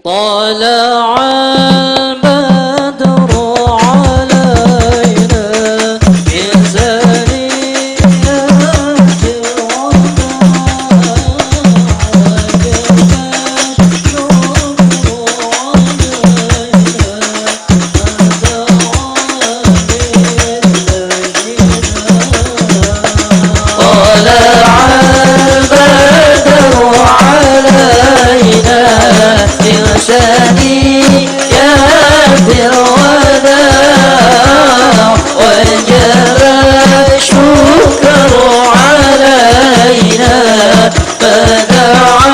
طلع البدر علينا من ثنيات الوداع وجب الشكر علينا فدعا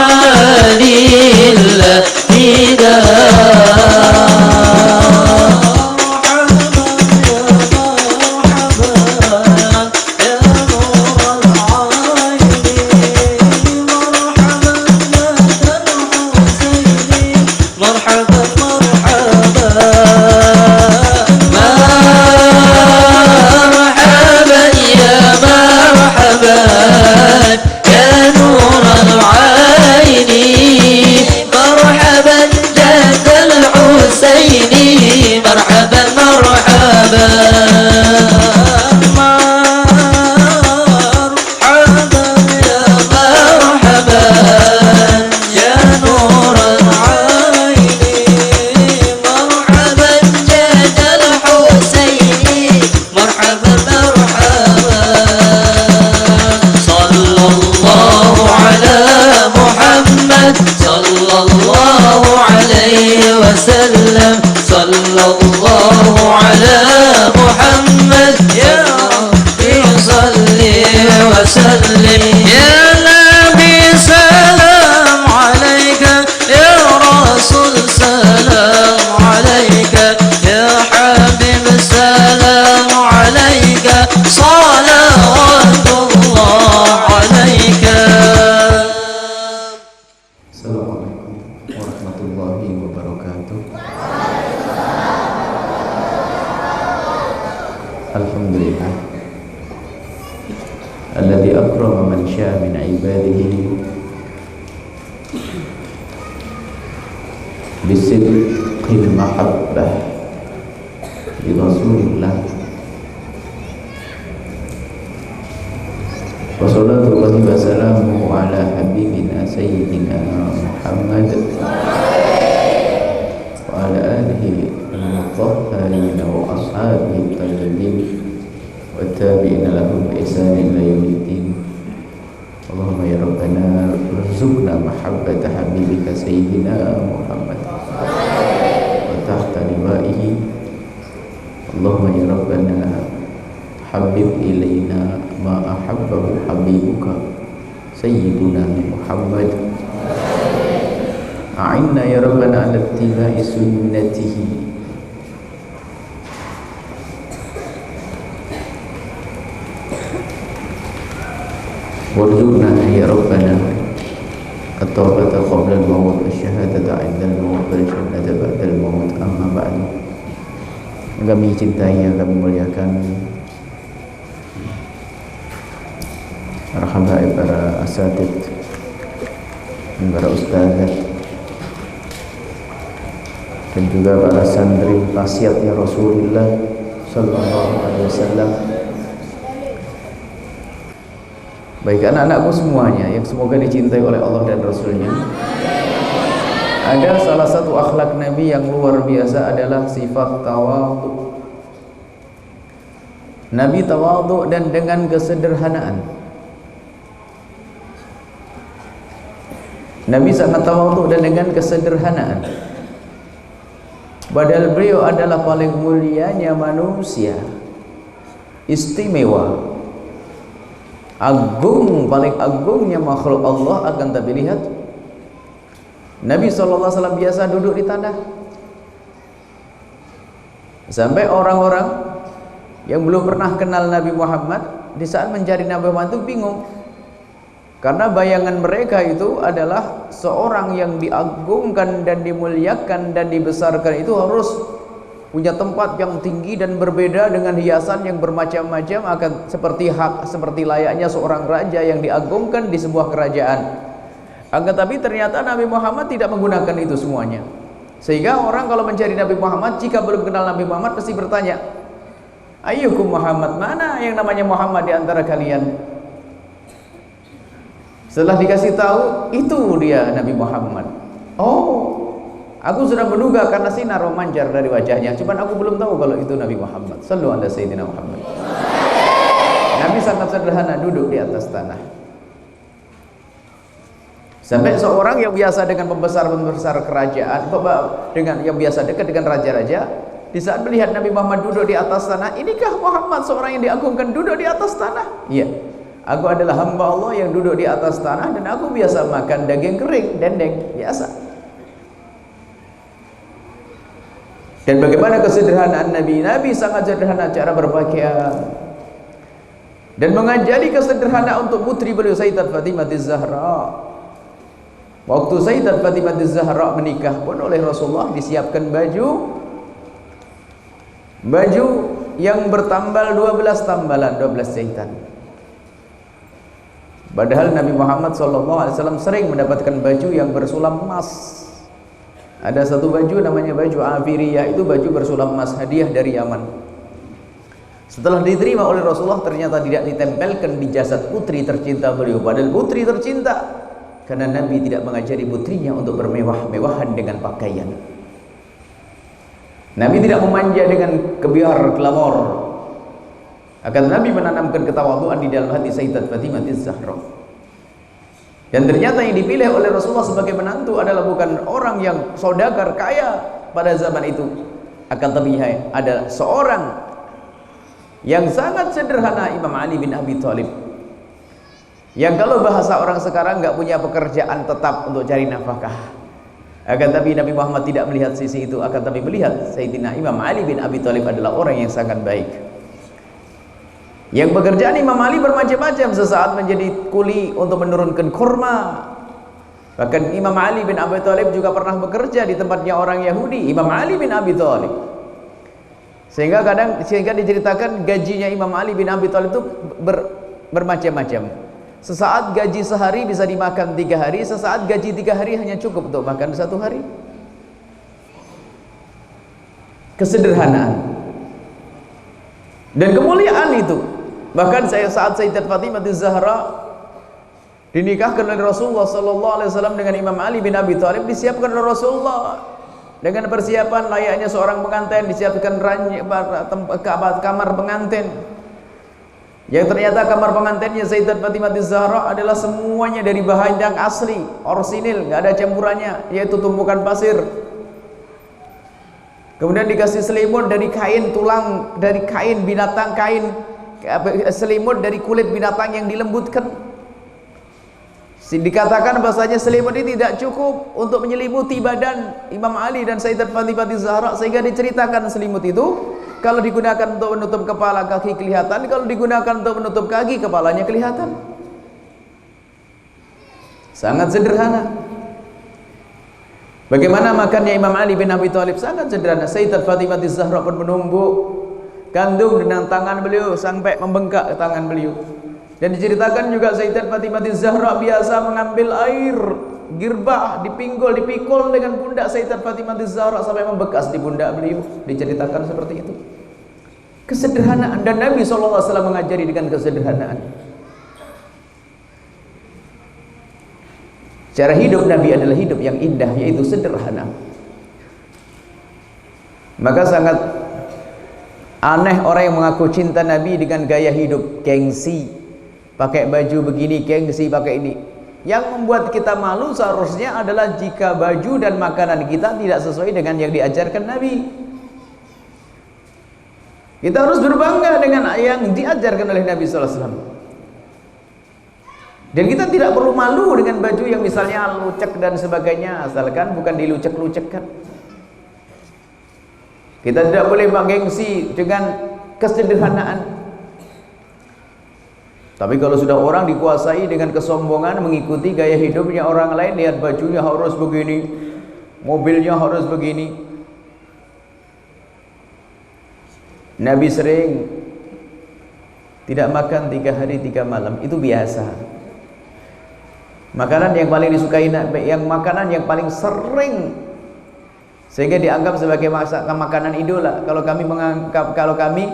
وسلم صلى الله على محمد يا ربي صل وسلم يا نبي سلام عليك يا رسول سلام عليك يا حبيب سلام عليك صلوات الله عليك. Alhamdulillah alladzi akrama man syaa min ibadihi bisidqil mahabbah li Rasulillah wa sallallahu wa salamuhu ala habibina sayyidina Muhammad wa ala alihi al-mutahharin wa ashabihi tayyibin wa tabi'ina lahum bi ihsan ila yaumiddin. Allahumma ya rabbana warzuqna mahabbata habibika sayyidina Muhammad wa tahta liwa'ihi. Allahumma ya rabbana habib ilaina ma ahabbahu habibuka sayyiduna Muhammad. A'inna ya rabbana ala ittiba'i sunnatihi warzuqna ya rabbana at-taubata qabla al-maut wasyahadata 'inda al-maut wal jannata ba'da al-maut. Amma ba'du. Kami cintai, kami muliakan para habaib, para asatid, para ustazah dan juga para santri wasiatnya Rasulullah sallallahu alaihi wasallam. Baik anak-anakku semuanya yang semoga dicintai oleh Allah dan Rasulnya. Ada salah satu akhlak Nabi yang luar biasa adalah sifat tawadhu. Nabi tawadhu dan dengan kesederhanaan. Nabi sangat tawadhu dan dengan kesederhanaan. Padahal beliau adalah paling mulianya manusia, istimewa, agung, paling agungnya makhluk Allah. Akan tapi lihat, Nabi SAW biasa duduk di tanah. Sampai orang-orang yang belum pernah kenal Nabi Muhammad di saat mencari Nabi Muhammad itu bingung, karena bayangan mereka itu adalah seorang yang diagungkan dan dimuliakan dan dibesarkan itu harus punya tempat yang tinggi dan berbeda dengan hiasan yang bermacam-macam, akan seperti layaknya seorang raja yang diagungkan di sebuah kerajaan. Akan tapi ternyata Nabi Muhammad tidak menggunakan itu semuanya. Sehingga orang kalau mencari Nabi Muhammad, jika belum kenal Nabi Muhammad pasti bertanya, ayyukum Muhammad, mana yang namanya Muhammad di antara kalian? Setelah dikasih tahu, itu dia Nabi Muhammad. Oh, aku sudah menduga karena sinar memancar dari wajahnya. Cuman aku belum tahu kalau itu Nabi Muhammad. Sallu ala Sayyidina Muhammad. Nabi sangat sederhana, duduk di atas tanah. Sampai seorang yang biasa dengan pembesar-pembesar kerajaan, dengan yang biasa dekat dengan raja-raja, di saat melihat Nabi Muhammad duduk di atas tanah, inikah Muhammad seorang yang diagungkan duduk di atas tanah? Iya, aku adalah hamba Allah yang duduk di atas tanah, dan aku biasa makan daging kering, dendeng, biasa. Dan bagaimana kesederhanaan Nabi? Nabi sangat sederhana cara berpakaian, dan mengajari kesederhanaan untuk putri beliau Sayyidat Fatimah Az-Zahra. Waktu Sayyidat Fatimah Az-Zahra menikah pun oleh Rasulullah disiapkan baju yang bertambal 12 tambalan, 12 jahitan. Padahal Nabi Muhammad SAW sering mendapatkan baju yang bersulam emas. Ada satu baju namanya baju Afiriyah, itu baju bersulam emas, hadiah dari Yaman. Setelah diterima oleh Rasulullah, ternyata tidak ditempelkan di jasad putri tercinta beliau. Padahal putri tercinta, karena Nabi tidak mengajari putrinya untuk bermewah-mewahan dengan pakaian. Nabi tidak memanja dengan kebiar glamor. Akan Nabi menanamkan ketawaduan di dalam hati Sayyidat Fatimah Az-Zahra. Dan ternyata yang dipilih oleh Rasulullah sebagai menantu adalah bukan orang yang saudagar kaya pada zaman itu. Akan tapi ada seorang yang sangat sederhana, Imam Ali bin Abi Thalib, yang kalau bahasa orang sekarang nggak punya pekerjaan tetap untuk cari nafkah. Akan tapi Nabi Muhammad tidak melihat sisi itu, akan tapi melihat Sayyidina Imam Ali bin Abi Thalib adalah orang yang sangat baik. Yang pekerjaan Imam Ali bermacam-macam, sesaat menjadi kuli untuk menurunkan kurma. Bahkan Imam Ali bin Abi Thalib juga pernah bekerja di tempatnya orang Yahudi, Imam Ali bin Abi Thalib. Sehingga diceritakan gajinya Imam Ali bin Abi Thalib itu bermacam-macam. Sesaat gaji sehari bisa dimakan 3 hari, sesaat gaji 3 hari hanya cukup untuk makan 1 hari. Kesederhanaan dan kemuliaan itu. Bahkan saat Sayyidat Fatimah Az-Zahra dinikahkan oleh Rasulullah SAW dengan Imam Ali bin Abi Thalib, disiapkan oleh Rasulullah dengan persiapan layaknya seorang pengantin, disiapkan kamar pengantin. Yang ternyata kamar pengantinnya Sayyidat Fatimah Az-Zahra adalah semuanya dari bahan yang asli, orsinil, nggak ada campurannya, yaitu tumpukan pasir. Kemudian dikasih selimut dari kain tulang, dari kain binatang, selimut dari kulit binatang yang dilembutkan. Dikatakan bahasanya selimut ini tidak cukup untuk menyelimuti badan Imam Ali dan Sayyidat Fatimah Az-Zahra, sehingga diceritakan selimut itu kalau digunakan untuk menutup kepala, kaki kelihatan. Kalau digunakan untuk menutup kaki, kepalanya kelihatan. Sangat sederhana. Bagaimana makannya Imam Ali bin Abi Thalib? Sangat sederhana. Sayyidat Fatimah Az-Zahra pun menumbuk kandung dengan tangan beliau sampai membengkak tangan beliau. Dan diceritakan juga Sayyidat Fatimah Az-Zahra biasa mengambil air girbah, dipikul dengan pundak Sayyidat Fatimah Az-Zahra sampai membekas di pundak beliau. Diceritakan seperti itu. Kesederhanaan, dan Nabi SAW mengajari dengan kesederhanaan. Cara hidup Nabi adalah hidup yang indah, yaitu sederhana. Maka sangat aneh orang yang mengaku cinta Nabi dengan gaya hidup gengsi, pakai baju begini, gengsi pakai ini. Yang membuat kita malu seharusnya adalah jika baju dan makanan kita tidak sesuai dengan yang diajarkan Nabi. Kita harus berbangga dengan yang diajarkan oleh Nabi SAW. Dan kita tidak perlu malu dengan baju yang misalnya lucek dan sebagainya, asalkan bukan dilucek-lucekkan. Kita tidak boleh bergengsi dengan kesederhanaan. Tapi kalau sudah orang dikuasai dengan kesombongan, mengikuti gaya hidupnya orang lain, lihat bajunya harus begini, mobilnya harus begini. Nabi sering tidak makan 3 hari 3 malam, itu biasa. Makanan yang paling disukai, yang makanan yang paling sering, sehingga dianggap sebagai makanan idola. Kalau kami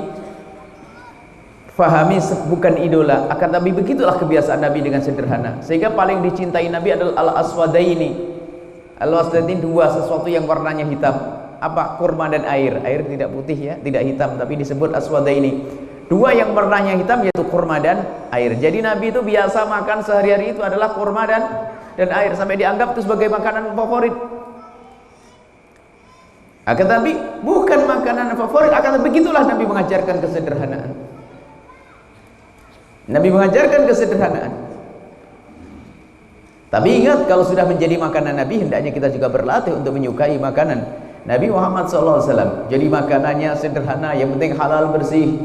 fahami bukan idola, akan tapi begitulah kebiasaan Nabi dengan sederhana. Sehingga paling dicintai Nabi adalah al-aswadaini. Al-aswadaini, dua sesuatu yang warnanya hitam. Apa? Kurma dan air. Air tidak putih ya, tidak hitam, tapi disebut aswadaini. Dua yang warnanya hitam yaitu kurma dan air. Jadi Nabi itu biasa makan sehari-hari itu adalah kurma dan air, sampai dianggap itu sebagai makanan favorit. Akan tapi bukan makanan favorit, akan tapi begitulah Nabi mengajarkan kesederhanaan. Nabi mengajarkan kesederhanaan. Tapi ingat, kalau sudah menjadi makanan Nabi, hendaknya kita juga berlatih untuk menyukai makanan Nabi Muhammad SAW. Jadi makanannya sederhana, yang penting halal bersih.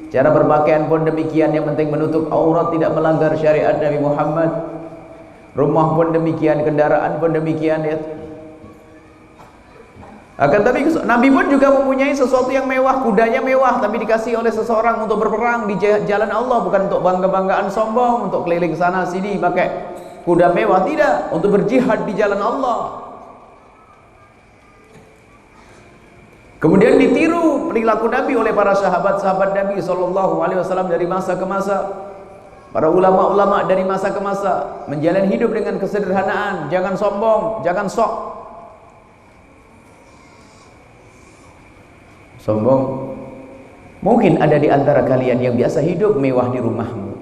Cara berpakaian pun demikian, yang penting menutup aurat, tidak melanggar syariat Nabi Muhammad. Rumah pun demikian, kendaraan pun demikian ya. Akan tapi Nabi pun juga mempunyai sesuatu yang mewah, kudanya mewah, tapi dikasih oleh seseorang untuk berperang di jalan Allah, bukan untuk bangga-banggaan sombong, untuk keliling sana sini pakai kuda mewah, tidak, untuk berjihad di jalan Allah. Kemudian ditiru perilaku Nabi oleh para sahabat-sahabat Nabi SAW dari masa ke masa, para ulama-ulama dari masa ke masa, menjalani hidup dengan kesederhanaan, jangan sombong, jangan sok. Sombong. Mungkin ada di antara kalian yang biasa hidup mewah di rumahmu.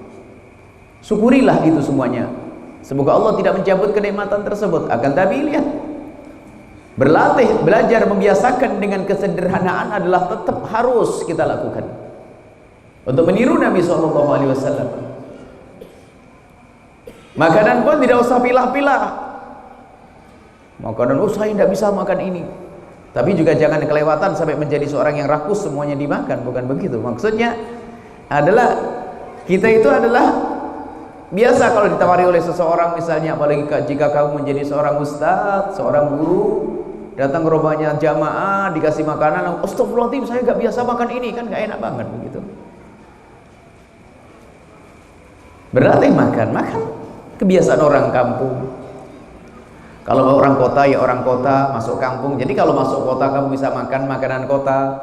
Syukurilah itu semuanya. Semoga Allah tidak mencabut kenikmatan tersebut. Akan tapi lihat, berlatih, belajar, membiasakan dengan kesederhanaan adalah tetap harus kita lakukan untuk meniru Nabi SAW. Makanan pun tidak usah pilah-pilah. Makanan, oh saya tidak bisa makan ini. Tapi juga jangan kelewatan sampai menjadi seorang yang rakus semuanya dimakan, bukan begitu. Maksudnya adalah kita itu adalah biasa kalau ditawari oleh seseorang, misalnya apalagi jika kamu menjadi seorang ustadz, seorang guru, datang ke rumahnya jamaah, dikasih makanan, astagfirullahaladzim saya gak biasa makan ini, kan gak enak banget begitu. Berlatih makan kebiasaan orang kampung. Kalau orang kota ya orang kota, masuk kampung. Jadi kalau masuk kota kamu bisa makan makanan kota.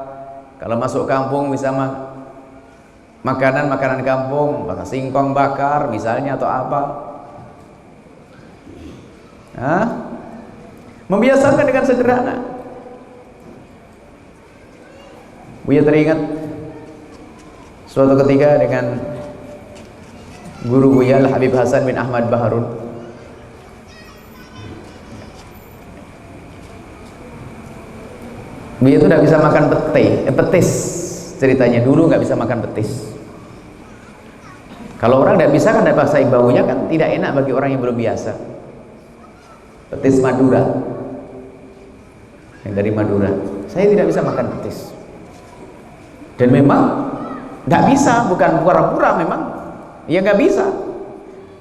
Kalau masuk kampung bisa makanan kampung, bakar singkong bakar misalnya atau apa. Membiasakan dengan sederhana. Buya teringat suatu ketika dengan guru Buya Habib Hasan bin Ahmad Baharun. Buya itu tidak bisa makan petis. Ceritanya dulu nggak bisa makan petis. Kalau orang tidak bisa kan dapat pasai baunya, kan tidak enak bagi orang yang belum biasa. Petis Madura, yang dari Madura. Saya tidak bisa makan petis. Dan memang nggak bisa, bukan pura-pura, memang ya nggak bisa.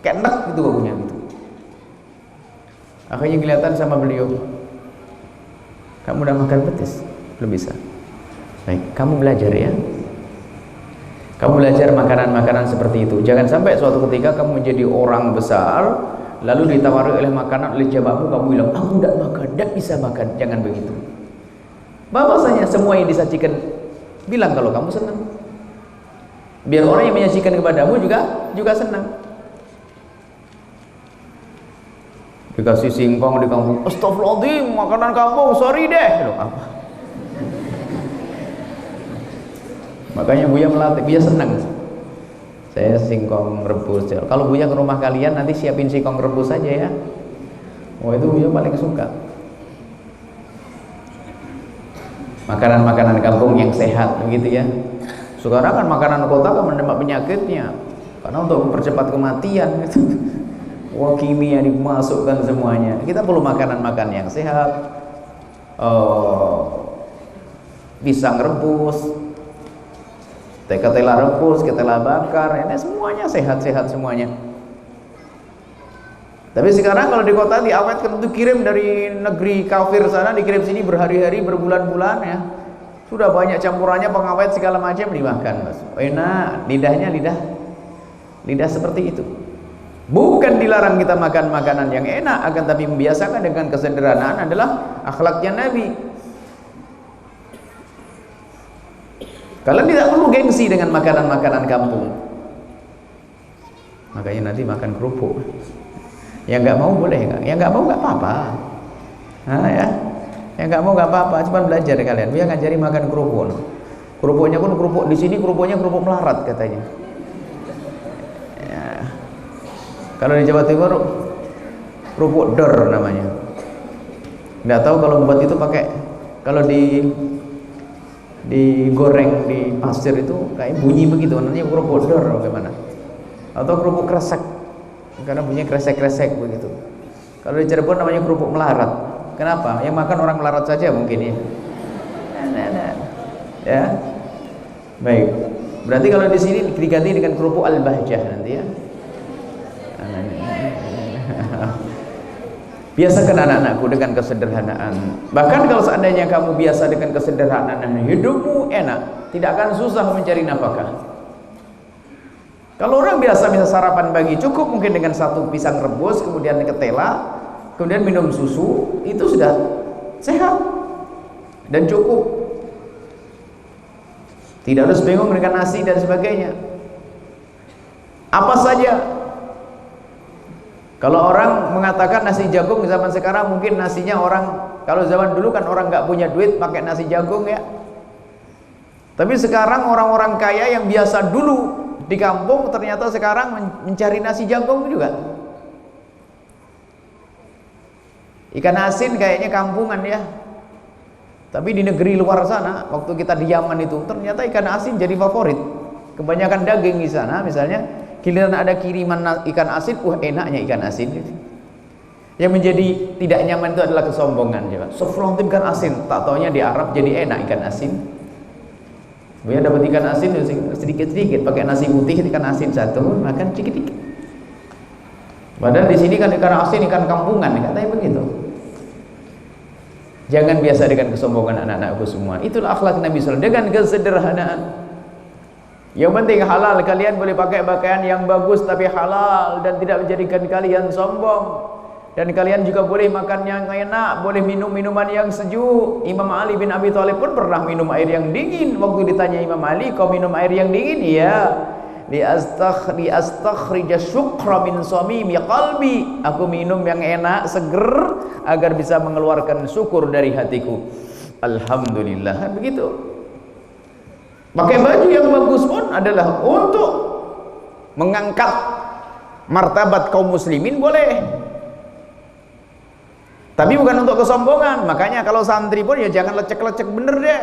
Kayak enak gitu baunya gitu. Akhirnya kelihatan sama beliau, kamu udah makan petis? Belum bisa. Baik, kamu belajar ya. Kamu belajar makanan-makanan seperti itu. Jangan sampai suatu ketika kamu menjadi orang besar, lalu ditawari oleh makanan oleh jamaahmu, kamu bilang, aku tidak makan, tidak bisa makan. Jangan begitu. Bahwasanya semua yang disajikan, bilang kalau kamu senang. Biar orang yang menyajikan kepadamu juga senang. Dikasih singkong di kampung, astagfirullahaladzim, makanan kampung, sorry deh. Loh, apa? Makanya Buya melatih, Buya senang. Saya singkong rebus. Kalau Buya ke rumah kalian nanti siapin singkong rebus saja ya. Oh itu Buya paling suka. Makanan-makanan kampung yang sehat begitu ya. Sekarang kan makanan kota kan menambah penyakitnya. Karena untuk mempercepat kematian gitu. Wah, kimia dimasukkan semuanya. Kita perlu makanan-makanan yang sehat. Pisang rebus, ketela rebus, ketela bakar, ini semuanya sehat-sehat semuanya. Tapi sekarang kalau di kota diawetkan, itu kirim dari negeri kafir sana, dikirim sini berhari-hari, berbulan-bulan ya. Sudah banyak campurannya, pengawet segala macam dimakan, Mas. Enak, lidahnya lidah seperti itu. Bukan dilarang kita makan makanan yang enak, akan tapi membiasakan dengan kesederhanaan adalah akhlaknya Nabi. Kalian tidak perlu gengsi dengan makanan-makanan kampung. Makanya nanti makan kerupuk. Yang nggak mau boleh nggak? Yang nggak mau nggak apa-apa. Nah, ya. Yang nggak mau nggak apa-apa, cuma belajar kalian. Biar ngajari makan kerupuk. Kerupuknya pun kerupuk di sini, kerupuknya kerupuk melarat katanya. Ya. Kalau di Jawa Timur kerupuk dor namanya. Nggak tahu kalau membuat itu pakai, kalau digoreng di pasir itu kayak bunyi begitu, namanya kerupuk dor bagaimana? Atau kerupuk kresek, karena bunyinya kresek-kresek begitu. Kalau di Cirebon namanya kerupuk melarat. Kenapa? Yang makan orang melarat saja mungkin ya. Ya, baik. Berarti kalau di sini diganti dengan kerupuk al-bahjah nanti ya. Biasakan anak-anakku dengan kesederhanaan. Bahkan kalau seandainya kamu biasa dengan kesederhanaan, hidupmu enak, tidak akan susah mencari nafkah. Kalau orang biasa bisa sarapan pagi, cukup mungkin dengan satu pisang rebus, kemudian ketela, kemudian minum susu, itu sudah sehat dan cukup. Tidak harus bingung dengan nasi dan sebagainya. Apa saja. Kalau orang mengatakan nasi jagung zaman sekarang, mungkin nasinya orang, kalau zaman dulu kan orang nggak punya duit pakai nasi jagung ya. Tapi sekarang orang-orang kaya yang biasa dulu di kampung ternyata sekarang mencari nasi jagung juga. Ikan asin kayaknya kampungan ya. Tapi di negeri luar sana, waktu kita di Yaman itu, ternyata ikan asin jadi favorit. Kebanyakan daging di sana, misalnya, giliran ada kiriman ikan asin, enaknya ikan asin. Yang menjadi tidak nyaman itu adalah kesombongan. Sofrontim ikan asin, tak taunya di Arab jadi enak ikan asin. Dia dapat ikan asin sedikit-sedikit, pakai nasi putih ikan asin satu, makan sedikit-sedikit. Padahal di sini kan ikan asin ikan kampungan, katanya begitu. Jangan biasa dengan kesombongan anak-anakku semua. Itulah akhlak Nabi SAW dengan kesederhanaan. Yang penting halal, kalian boleh pakai pakaian yang bagus tapi halal dan tidak menjadikan kalian sombong. Dan kalian juga boleh makan yang enak, boleh minum minuman yang sejuk. Imam Ali bin Abi Thalib pun pernah minum air yang dingin. Waktu ditanya Imam Ali, kau minum air yang dingin? Iya. Liastakhrija syukra min samimi qalbi. Aku minum yang enak, seger, agar bisa mengeluarkan syukur dari hatiku. Alhamdulillah. Begitu. Pakai baju yang bagus pun adalah untuk mengangkat martabat kaum muslimin, boleh. Tapi bukan untuk kesombongan. Makanya kalau santri pun ya jangan lecek-lecek, bener deh.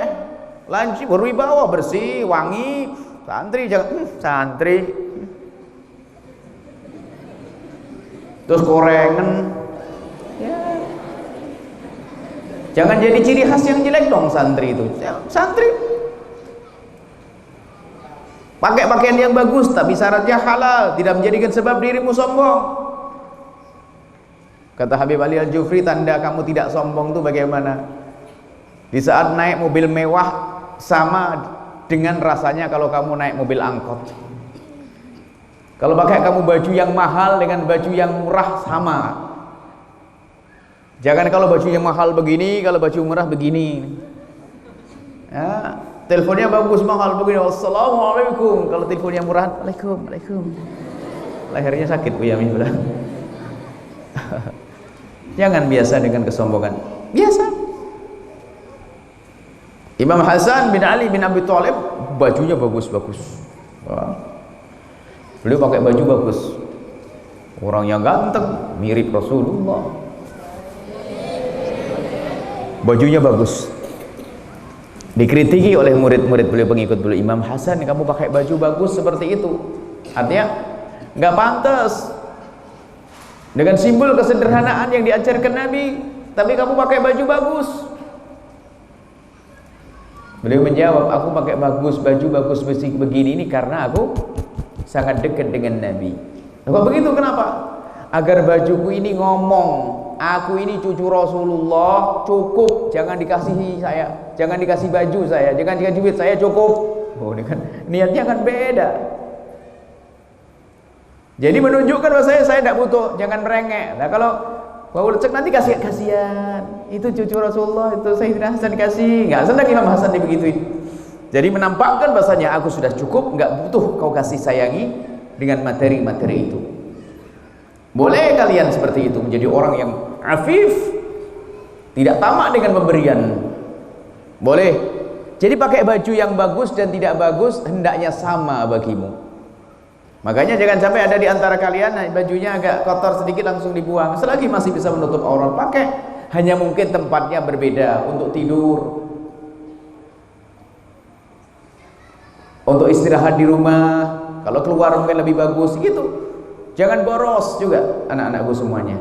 Lanci berwibawa, bersih, wangi. Santri jangan santri terus korengan ya. Jangan jadi ciri khas yang jelek dong santri itu. Santri pakai pakaian yang bagus tapi syaratnya halal, tidak menjadikan sebab dirimu sombong. Kata Habib Ali Al-Jufri, tanda kamu tidak sombong itu bagaimana? Di saat naik mobil mewah sama dengan rasanya kalau kamu naik mobil angkot. Kalau pakai kamu baju yang mahal dengan baju yang murah sama. Jangan kalau baju yang mahal begini, kalau baju murah begini. Ya, teleponnya bagus mahal begini, assalamualaikum. Kalau teleponnya murah, waalaikum. Lehernya sakit Bu Yami bilang. Jangan biasa dengan kesombongan. Biasa. Imam Hasan bin Ali bin Abi Thalib bajunya bagus-bagus. Beliau pakai baju bagus. Orangnya ganteng, mirip Rasulullah. Bajunya bagus. Dikritiki oleh murid-murid beliau, pengikut beliau, Imam Hasan, kamu pakai baju bagus seperti itu. Artinya nggak pantas. Dengan simbol kesederhanaan yang diajarkan Nabi, tapi kamu pakai baju bagus. Beliau menjawab, aku pakai baju bagus begini ini karena aku sangat dekat dengan Nabi. Kok begitu, kenapa? Agar bajuku ini ngomong, aku ini cucu Rasulullah, cukup, jangan dikasihi saya, jangan dikasih baju saya, jangan dikasih duit saya, cukup. Oh, ini kan niatnya kan beda. Jadi menunjukkan bahwa saya tidak butuh, jangan merengek. Nah kalau bau lecek nanti kasihan. Itu cucu Rasulullah, itu Sayyidina Hasan kasih. Nggak senang Imam Hasan dibegituin. Jadi menampakkan bahasanya aku sudah cukup, nggak butuh kau kasih sayangi dengan materi-materi itu. Boleh kalian seperti itu, menjadi orang yang afif, tidak tamak dengan pemberian. Boleh. Jadi pakai baju yang bagus dan tidak bagus hendaknya sama bagimu. Makanya jangan sampai ada di antara kalian bajunya agak kotor sedikit langsung dibuang. Selagi masih bisa menutup aurat, pakai. Hanya mungkin tempatnya berbeda. Untuk tidur, untuk istirahat di rumah, kalau keluar mungkin lebih bagus gitu. Jangan boros juga anak-anakku semuanya.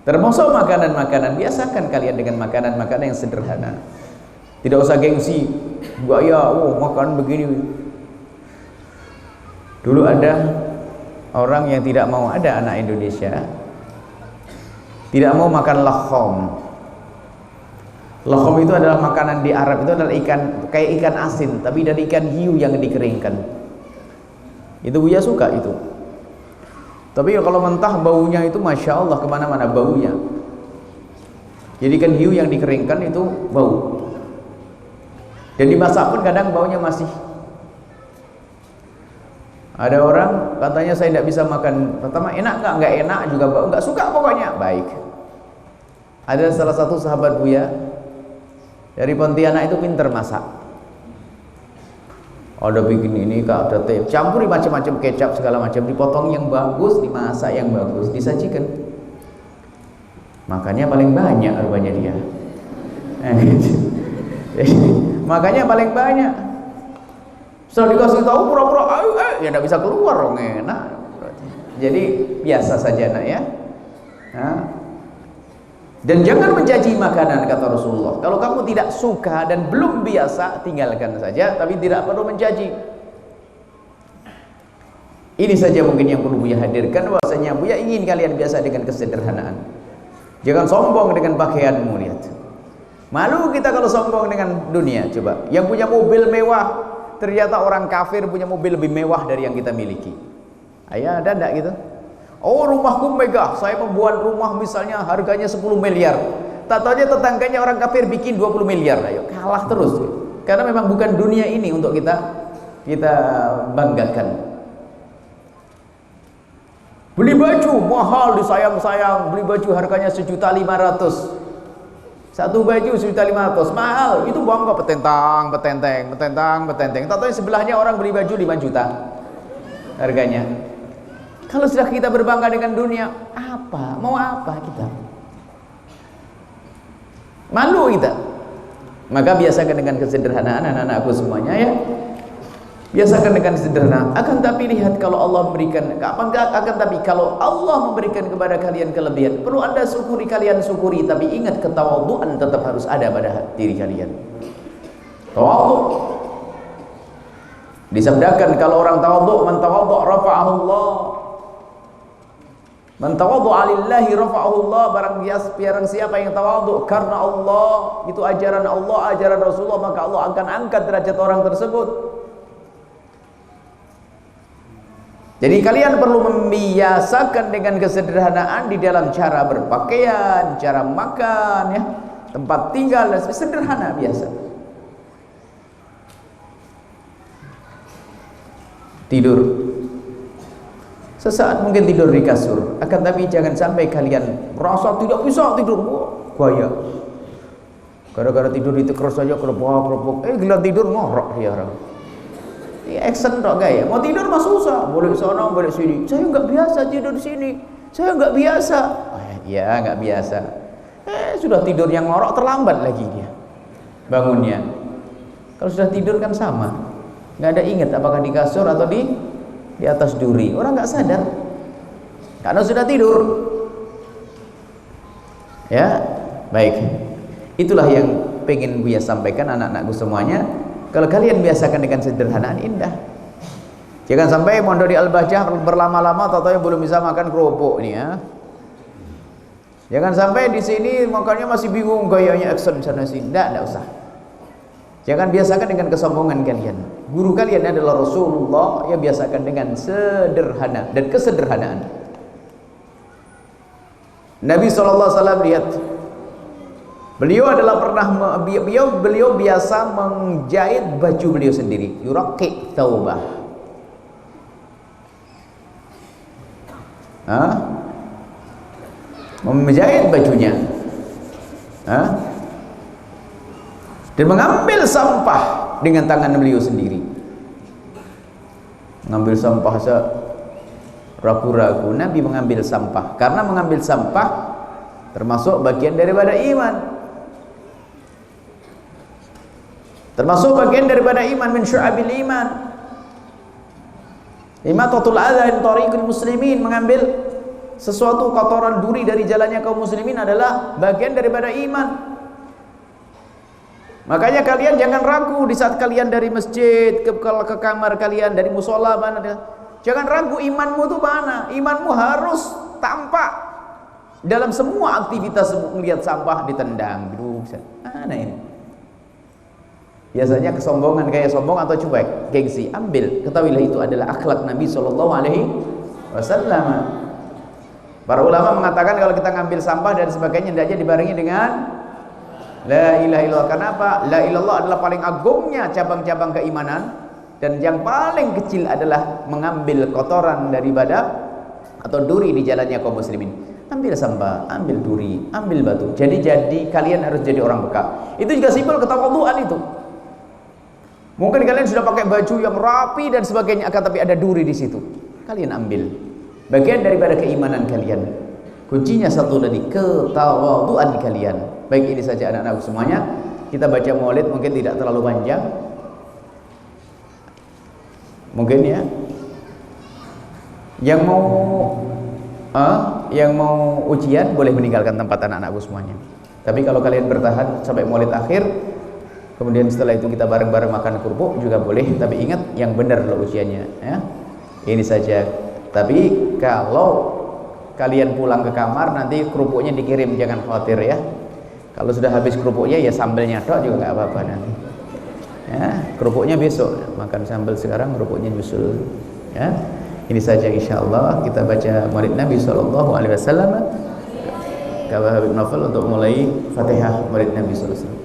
Termasuk makanan-makanan, biasakan kalian dengan makanan-makanan yang sederhana. Tidak usah gengsi, gaya, makan begini. Dulu ada orang yang tidak mau, ada anak Indonesia tidak mau makan lahom. Lahom itu adalah makanan di Arab, itu adalah ikan, kayak ikan asin tapi dari ikan hiu yang dikeringkan. Itu Buya suka itu. Tapi kalau mentah baunya itu Masya Allah kemana-mana baunya. Jadi ikan hiu yang dikeringkan itu bau. Dan dimasak pun kadang baunya masih. Ada orang katanya saya tidak bisa makan. Pertama enak nggak enak juga bau, nggak suka pokoknya. Baik. Ada salah satu sahabat Buya dari Pontianak itu pinter masak. Ada bikin ini kak, ada teh, campuri macam-macam kecap segala macam, dipotong yang bagus, dimasak yang bagus, disajikan. Makanya paling banyak rupanya dia. Makanya paling banyak. Setelah dikasih tahu pura-pura ya tidak bisa keluar dong, enak. Jadi biasa saja nak ya. Nah. Dan jangan mencaci makanan kata Rasulullah. Kalau kamu tidak suka dan belum biasa, tinggalkan saja, tapi tidak perlu mencaci. Ini saja mungkin yang perlu Buya hadirkan, bahwasanya Buya ingin kalian biasa dengan kesederhanaan. Jangan sombong dengan pakaianmu, lihat. Malu kita kalau sombong dengan dunia. Coba, yang punya mobil mewah, ternyata orang kafir punya mobil lebih mewah dari yang kita miliki. Ayah ada enggak gitu? Oh rumahku megah, saya membuat rumah misalnya harganya 10 miliar. Tak tahu aja tetangganya orang kafir bikin 20 miliar. Ayo kalah terus. Karena memang bukan dunia ini untuk kita banggakan. Beli baju mahal disayang-sayang, beli baju harganya 1.500.000. Satu baju 1.500.000 mahal, itu bangga petentang. Tak tahu sebelahnya orang beli baju 5 juta harganya. Kalau sudah kita berbangga dengan dunia, apa? Mau apa kita? Malu kita. Maka biasakan dengan kesederhanaan anak-anakku semuanya ya. Biasakan dengan sederhana. Akan tapi lihat kalau Allah memberikan, akan tapi kalau Allah memberikan kepada kalian kelebihan, perlu Anda syukuri, kalian syukuri, tapi ingat ketawadhuan tetap harus ada pada diri kalian. Tawadhu. Disabdakan kalau orang tawadhu, man tawadhu rafa'ahu Allah. Man tawadhu'a lillahi rafa'ahu Allah. Barang siapa yang tawadhu karena Allah, itu ajaran Allah, ajaran Rasulullah, maka Allah akan angkat derajat orang tersebut. Jadi kalian perlu membiasakan dengan kesederhanaan di dalam cara berpakaian, cara makan ya, tempat tinggal, dan sederhana biasa. Tidur. Sesaat mungkin tidur di kasur, akan tapi jangan sampai kalian merasa tidak bisa tidur. Gaya. Gara-gara tidur itu keras saja keropok. Gila tidur ngorok dia orang. Action dok gaya. Mau tidur mah susah, boleh sono, boleh sini. Saya nggak biasa tidur di sini. Saya nggak biasa. Ya nggak biasa. Sudah tidur yang ngorok terlambat lagi dia bangunnya. Kalau sudah tidur kan sama. Nggak ada ingat apakah di kasur atau di atas duri. Orang nggak sadar karena sudah tidur. Ya, baik. Itulah yang pengen Buya sampaikan anak-anakku semuanya. Kalau kalian biasakan dengan sederhanaan, indah. Jangan sampai mondok di Al-Bahjah berlama-lama, tahu-tahu belum bisa makan kerupuk nih ya. Jangan sampai di sini makannya masih bingung, gayanya action sana sini. Enggak usah. Jangan biasakan dengan kesombongan kalian. Guru kalian adalah Rasulullah, ya biasakan dengan sederhana dan kesederhanaan. Nabi SAW lihat, beliau biasa menjahit baju beliau sendiri, yuraqi taubah. Menjahit bajunya. Dan mengambil sampah dengan tangan beliau sendiri. Mengambil sampah ragu-ragu, Nabi mengambil sampah. Karena mengambil sampah termasuk bagian daripada iman. Termasuk bagian daripada iman, min syu'abil iman. Imatatul adha min tariqil muslimin, mengambil sesuatu kotoran duri dari jalannya kaum muslimin adalah bagian daripada iman. Makanya kalian jangan ragu di saat kalian dari masjid ke kamar kalian, dari musola mana, jangan ragu imanmu itu mana. Imanmu harus tampak dalam semua aktivitas. Melihat sampah ditendang, mana ini? Biasanya kesombongan, kayak sombong atau cuek, gengsi, ambil. Ketahuilah itu adalah akhlak Nabi SAW. Para ulama mengatakan kalau kita ngambil sampah dan sebagainya, hendaknya dibarengi dengan La ilaha illallah. Kenapa? La ilallah adalah paling agungnya cabang-cabang keimanan, dan yang paling kecil adalah mengambil kotoran daripada atau duri di jalannya kaum muslimin. Ambil sampah, ambil duri, ambil batu. Jadi kalian harus jadi orang bekal. Itu juga simbol ketawadhuan itu. Mungkin kalian sudah pakai baju yang rapi dan sebagainya, akan tapi ada duri di situ. Kalian ambil. Bagian daripada keimanan kalian. Kuncinya satu tadi, ketawadhuan kalian. Baik, ini saja anak-anakku semuanya. Kita baca maulid mungkin tidak terlalu panjang. Mungkin ya. Yang mau ujian boleh meninggalkan tempat anak-anakku semuanya. Tapi kalau kalian bertahan sampai maulid akhir, kemudian setelah itu kita bareng-bareng makan kerupuk juga boleh. Tapi ingat yang benar loh ujiannya ya. Ini saja. Tapi kalau kalian pulang ke kamar nanti kerupuknya dikirim, jangan khawatir ya. Kalau sudah habis kerupuknya ya sambelnya tok juga nggak apa-apa nanti. Ya, kerupuknya besok, makan sambal sekarang, kerupuknya nyusul. Ya, ini saja insyaallah kita baca maulid Nabi SAW. Kawah Habib Novel untuk mulai Fatihah maulid Nabi SAW.